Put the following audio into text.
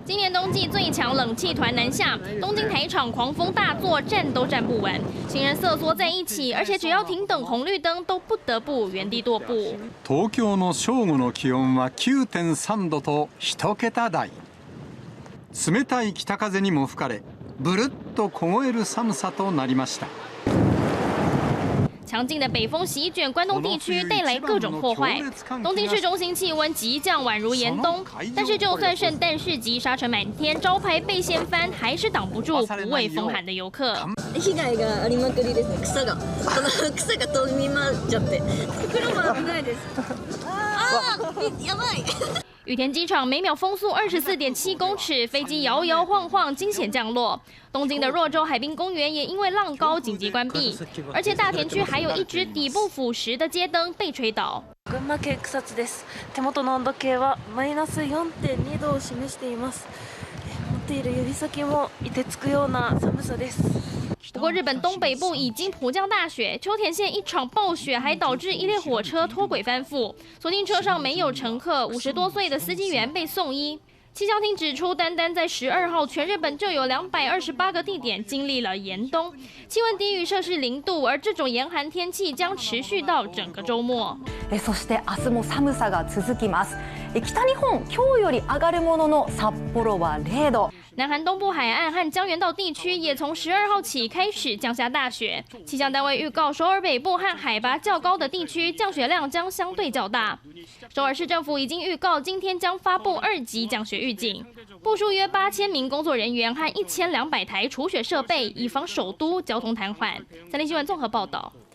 今年冬季最强冷气团南下，东京台场狂风大作，站都站不稳，行人瑟缩在一起，而且只要停等红绿灯，都不得不原地踱步。東京の正午の気温は 9.3 度と1桁台。冷たい北風にも吹かれ、ブルッと凍える寒さとなりました。 强劲的北风席卷关东地区，带来各种破坏。东京市中心气温急降，宛如严冬。但是就算圣诞市集沙尘满天，招牌被掀翻，还是挡不住不畏风寒的游客。被害がありまくりですね。草が飛び回っちゃって。袋も危ないです。やばい。 羽田机场每秒风速24.7公尺，飞机摇摇晃晃，惊险降落。东京的若州海滨公园也因为浪高紧急关闭，而且大田区还有一只底部腐蚀的街灯被吹倒。群馬県草津です。手元の温度計はマイナス4.2度を示しています。持っている指先も凍てつくような寒さです。 不过，日本东北部已经普降大雪，秋田县一场暴雪还导致一列火车脱轨翻覆，所幸车上没有乘客，50多岁的司机员被送医。气象厅指出，单单在12号，全日本就有228个地点经历了严冬，气温低于摄氏0度，而这种严寒天气将持续到整个周末。そして明日も寒さが続きます。北日本今日より上がるものの札幌は0度。 南韩东部海岸和江原道地区也从12号起开始降下大雪。气象单位预告，首尔北部和海拔较高的地区降雪量将相对较大。首尔市政府已经预告，今天将发布2级降雪预警，部署约8000名工作人员和1200台除雪设备，以防首都交通瘫痪。三立新闻综合报道。